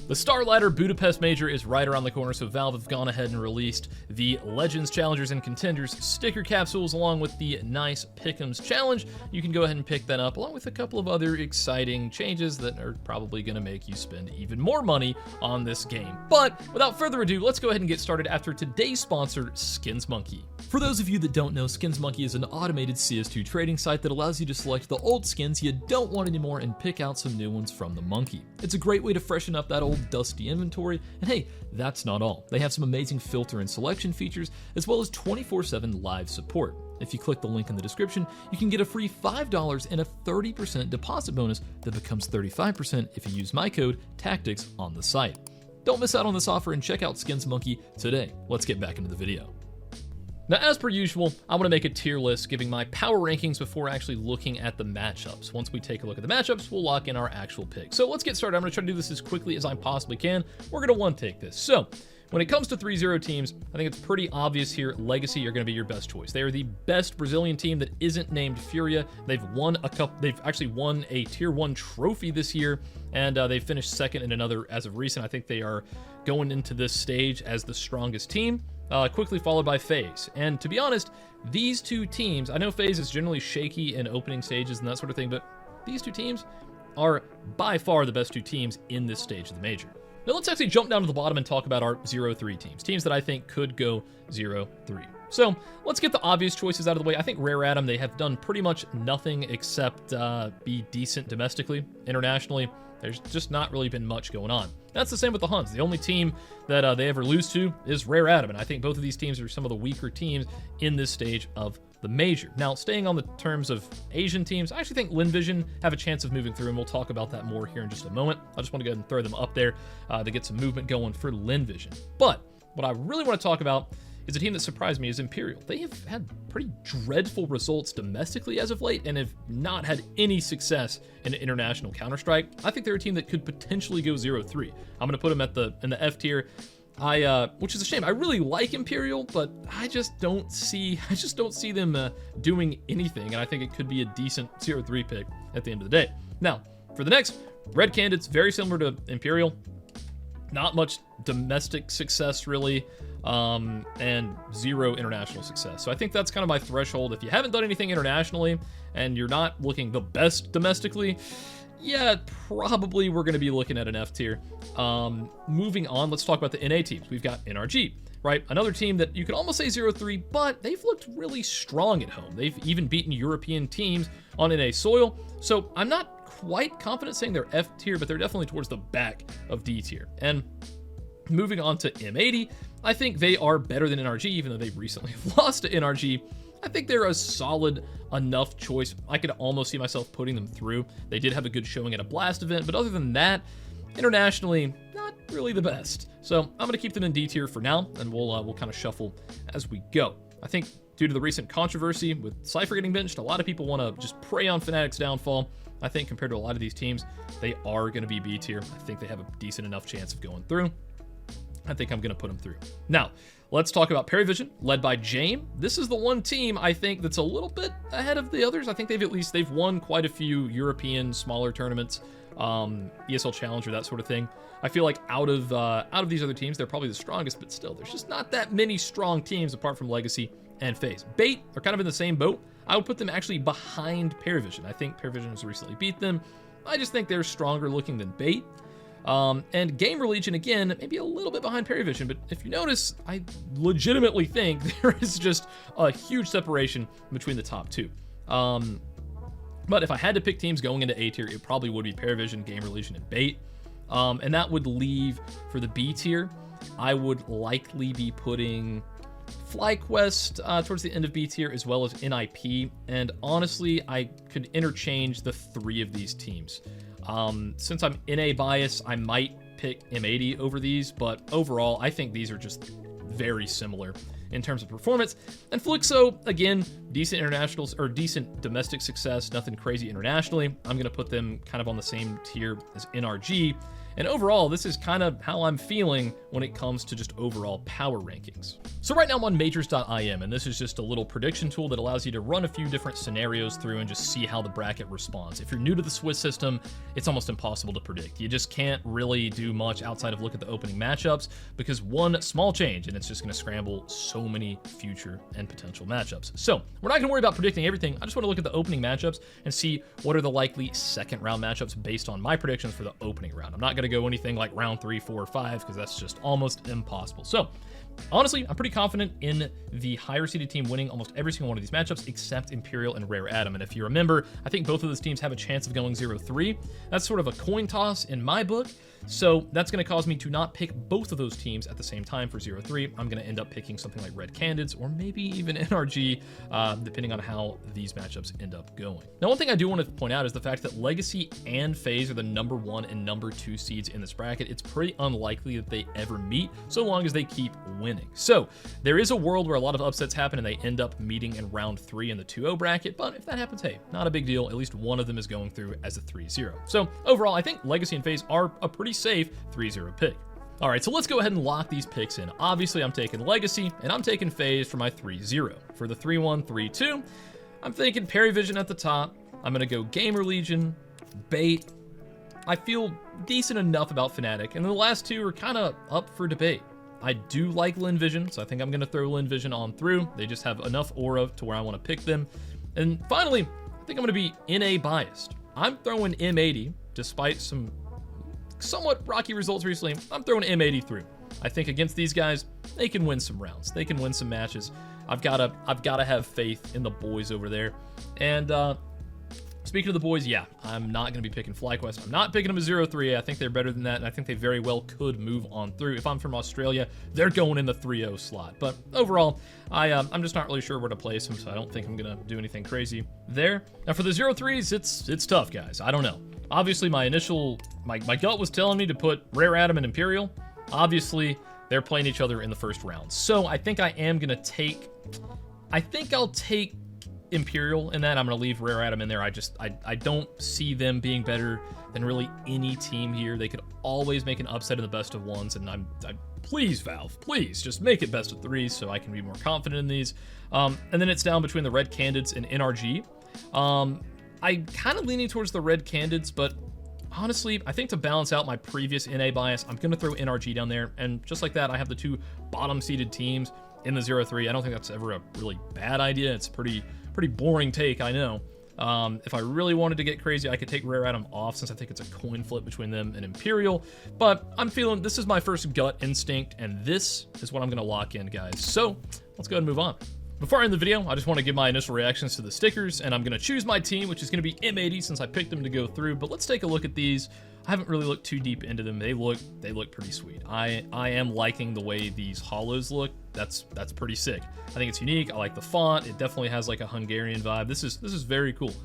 The StarLadder Budapest Major is right around the corner, so Valve have gone ahead and released the Legends, Challengers, and Contenders sticker capsules along with the nice Pick'ems challenge. You can go ahead and pick that up along with a couple of other exciting changes that are probably going to make you spend even more money on this game. But without further ado, let's go ahead and get started after today's sponsor, SkinsMonkey. For those of you that don't know, SkinsMonkey is an automated CS2 trading site that allows you to select the old skins you don't want anymore and pick out some new ones from the monkey. It's a great way to freshen up that old dusty inventory, and hey, that's not all. They have some amazing filter and selection features, as well as 24/7 live support. If you click the link in the description, you can get a free $5 and a 30% deposit bonus that becomes 35% if you use my code TACTICS on the site. Don't miss out on this offer and check out SkinsMonkey today. Let's get back into the video. Now, as per usual, I'm going to make a tier list giving my power rankings before actually looking at the matchups. Once we take a look at the matchups, we'll lock in our actual picks. So let's get started. I'm going to try to do this as quickly as I possibly can. We're going to one-take this. So when it comes to 3-0 teams, I think it's pretty obvious here. Legacy are going to be your best choice. They are the best Brazilian team that isn't named Furia. They've actually won a Tier 1 trophy this year, and they finished second in another as of recent. I think they are going into this stage as the strongest team. Quickly followed by FaZe. And to be honest, these two teams, I know FaZe is generally shaky in opening stages and that sort of thing, but these two teams are by far the best two teams in this stage of the major. Now let's actually jump down to the bottom and talk about our 0-3 teams that I think could go 0-3. So let's get the obvious choices out of the way. I think Rare Atom, they have done pretty much nothing except be decent domestically. Internationally, there's just not really been much going on. That's the same with the Huns. The only team that they ever lose to is Rare Atom, and I think both of these teams are some of the weaker teams in this stage of the major. Now, staying on the terms of Asian teams, I actually think LinVision have a chance of moving through, and we'll talk about that more here in just a moment. I just want to go ahead and throw them up there to get some movement going for LinVision. But what I really want to talk about is a team that surprised me is Imperial. They have had pretty dreadful results domestically as of late and have not had any success in international Counter-Strike. I think they're a team that could potentially go 0-3. I'm gonna put them in the F tier. Which is a shame. I really like Imperial, but I just don't see them doing anything, and I think it could be a decent 0-3 pick at the end of the day. Now, for the next, Red Candidates, very similar to Imperial. Not much domestic success really, and zero international success. So I think that's kind of my threshold. If you haven't done anything internationally and you're not looking the best domestically, yeah, probably we're going to be looking at an F tier. Moving on, let's talk about the NA teams. We've got NRG, right? Another team that you could almost say 0-3, but they've looked really strong at home. They've even beaten European teams on NA soil. So I'm not quite confident saying they're F tier, but they're definitely towards the back of D tier. And moving on to M80, I think they are better than NRG, even though they've recently lost to NRG. I think they're a solid enough choice. I could almost see myself putting them through. They did have a good showing at a Blast event, but other than that, internationally, not really the best. So I'm going to keep them in D tier for now, and we'll kind of shuffle as we go. I think due to the recent controversy with Cypher getting benched, a lot of people want to just prey on Fnatic's downfall. I think compared to a lot of these teams, they are going to be B tier. I think they have a decent enough chance of going through. I think I'm going to put them through. Now, let's talk about Perivision, led by Jame. This is the one team I think that's a little bit ahead of the others. I think they've won quite a few European smaller tournaments, ESL Challenger, that sort of thing. I feel like out of these other teams, they're probably the strongest, but still, there's just not that many strong teams apart from Legacy and FaZe. Bait are kind of in the same boat. I would put them actually behind Perivision. I think Perivision has recently beat them. I just think they're stronger looking than Bait. And Game Religion, again, maybe a little bit behind Perivision, but if you notice, I legitimately think there is just a huge separation between the top two. But if I had to pick teams going into A tier, it probably would be Perivision, Game Religion, and Bait. And that would leave for the B tier, I would likely be putting FlyQuest towards the end of B tier, as well as NIP. And honestly, I could interchange the three of these teams. Since I'm NA bias, I might pick M80 over these, but overall, I think these are just very similar in terms of performance. And Flixo, again, decent internationals or decent domestic success, nothing crazy internationally. I'm going to put them kind of on the same tier as NRG. And overall, this is kind of how I'm feeling when it comes to just overall power rankings. So right now I'm on majors.im, and this is just a little prediction tool that allows you to run a few different scenarios through and just see how the bracket responds. If you're new to the Swiss system, it's almost impossible to predict. You just can't really do much outside of look at the opening matchups, because one small change and it's just going to scramble so many future and potential matchups. So we're not going to worry about predicting everything. I just want to look at the opening matchups and see what are the likely second round matchups based on my predictions for the opening round. I'm not going to go anything like round 3, 4, or 5 because that's just almost impossible. So honestly, I'm pretty confident in the higher seeded team winning almost every single one of these matchups except Imperial and Rare Atom. And if you remember, I think both of those teams have a chance of going 0-3. That's sort of a coin toss in my book. So that's going to cause me to not pick both of those teams at the same time for 0-3. I'm going to end up picking something like Red Candids or maybe even NRG, depending on how these matchups end up going. Now, one thing I do want to point out is the fact that Legacy and FaZe are the #1 and #2 seeds in this bracket. It's pretty unlikely that they ever meet so long as they keep winning. So there is a world where a lot of upsets happen and they end up meeting in round 3 in the 2-0 bracket. But if that happens, hey, not a big deal. At least one of them is going through as a 3-0. So overall, I think Legacy and FaZe are a pretty safe 3-0 pick. All right, so let's go ahead and lock these picks in. Obviously, I'm taking Legacy, and I'm taking FaZe for my 3-0. For the 3-1, 3-2, I'm thinking Perivision at the top. I'm going to go Gamer Legion, Bait. I feel decent enough about Fnatic, and the last two are kind of up for debate. I do like Linvision, so I think I'm going to throw Linvision on through. They just have enough aura to where I want to pick them. And finally, I think I'm going to be NA biased. I'm throwing M80, despite some somewhat rocky results recently. I'm throwing M80 through. I think against these guys, they can win some rounds. They can win some matches. I've got to have faith in the boys over there. And speaking of the boys, yeah, I'm not going to be picking FlyQuest. I'm not picking them a 0-3. I think they're better than that, and I think they very well could move on through. If I'm from Australia, they're going in the 3-0 slot. But overall, I'm just not really sure where to place them, so I don't think I'm going to do anything crazy there. Now for the 0-3s, it's tough, guys. I don't know. Obviously, my gut was telling me to put Rare Atom and Imperial. Obviously, they're playing each other in the first round. So I think I am going to take... I think I'll take Imperial in that. I'm going to leave Rare Atom in there. I don't see them being better than really any team here. They could always make an upset in the best of ones, and please, Valve, please just make it best of 3s so I can be more confident in these. And then it's down between the Red Candids and NRG. I'm kind of leaning towards the Red Candids, but honestly, I think to balance out my previous NA bias, I'm going to throw NRG down there. And just like that, I have the two bottom-seeded teams in the 0-3. I don't think that's ever a really bad idea. It's a pretty boring take, I know. If I really wanted to get crazy, I could take Rare Atom off since I think it's a coin flip between them and Imperial. But I'm feeling this is my first gut instinct, and this is what I'm going to lock in, guys. So let's go ahead and move on. Before I end the video, I just want to give my initial reactions to the stickers, and I'm going to choose my team, which is going to be M80 since I picked them to go through. But let's take a look at these. I haven't really looked too deep into them. They look pretty sweet. I am liking the way these hollows look. That's pretty sick. I think it's unique. I like the font. It definitely has like a Hungarian vibe. This is very cool.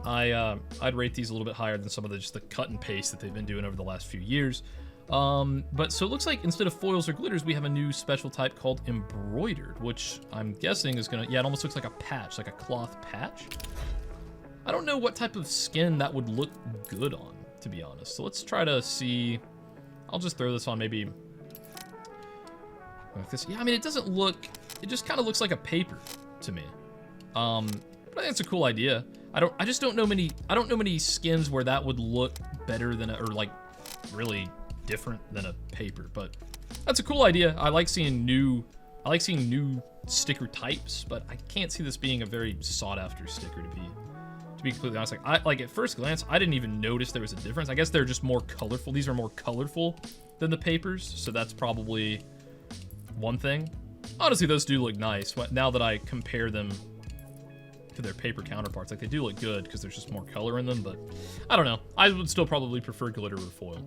I'd rate these a little bit higher than some of just the cut and paste that they've been doing over the last few years. But so it looks like instead of foils or glitters, we have a new special type called embroidered, which I'm guessing is gonna, yeah, it almost looks like a patch, like a cloth patch. I don't know what type of skin that would look good on, to be honest. So let's try to see. I'll just throw this on maybe like this. Yeah, I mean, it doesn't look, it just kind of looks like a paper to me. But I think it's a cool idea. I just don't know many skins where that would look better than or like really different than a paper, but that's a cool idea. I like seeing new sticker types, but I can't see this being a very sought after sticker to be completely honest. Like at first glance, I didn't even notice there was a difference. I guess they're just more colorful. These are more colorful than the papers, so that's probably one thing. Honestly, those do look nice now that I compare them to their paper counterparts. Like, they do look good because there's just more color in them, but I don't know. I would still probably prefer glitter or foil.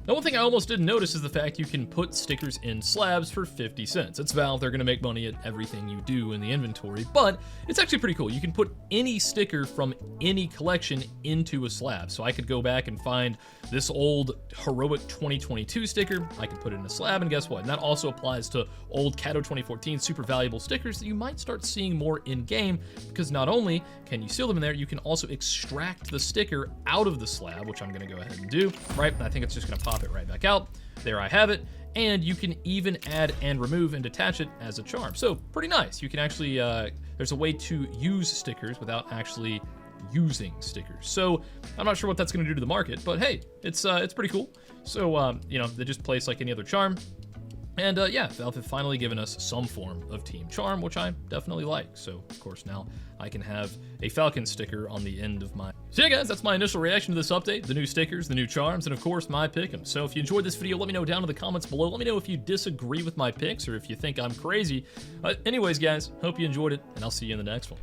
Now, one thing I almost didn't notice is the fact you can put stickers in slabs for 50 cents. It's Valve, they're gonna make money at everything you do in the inventory, but it's actually pretty cool. You can put any sticker from any collection into a slab. So I could go back and find this old Heroic 2022 sticker, I could put it in a slab, and guess what? And that also applies to old Cato 2014 super valuable stickers that you might start seeing more in-game, because not only can you seal them in there, you can also extract the sticker out of the slab, which I'm gonna go ahead and do, right? And I think it's just gonna pop pop it right back out. There I have it. And you can even add and remove and detach it as a charm. So pretty nice. You can actually, there's a way to use stickers without actually using stickers. So I'm not sure what that's going to do to the market, but hey, it's pretty cool. So, you know, they just place like any other charm. And yeah, Valve have finally given us some form of team charm, which I definitely like. So, of course, now I can have a Falcon sticker on the end of my... So yeah, guys, that's my initial reaction to this update, the new stickers, the new charms, and of course, my pick'em. So if you enjoyed this video, let me know down in the comments below. Let me know if you disagree with my picks or if you think I'm crazy. Anyways, guys, hope you enjoyed it, and I'll see you in the next one.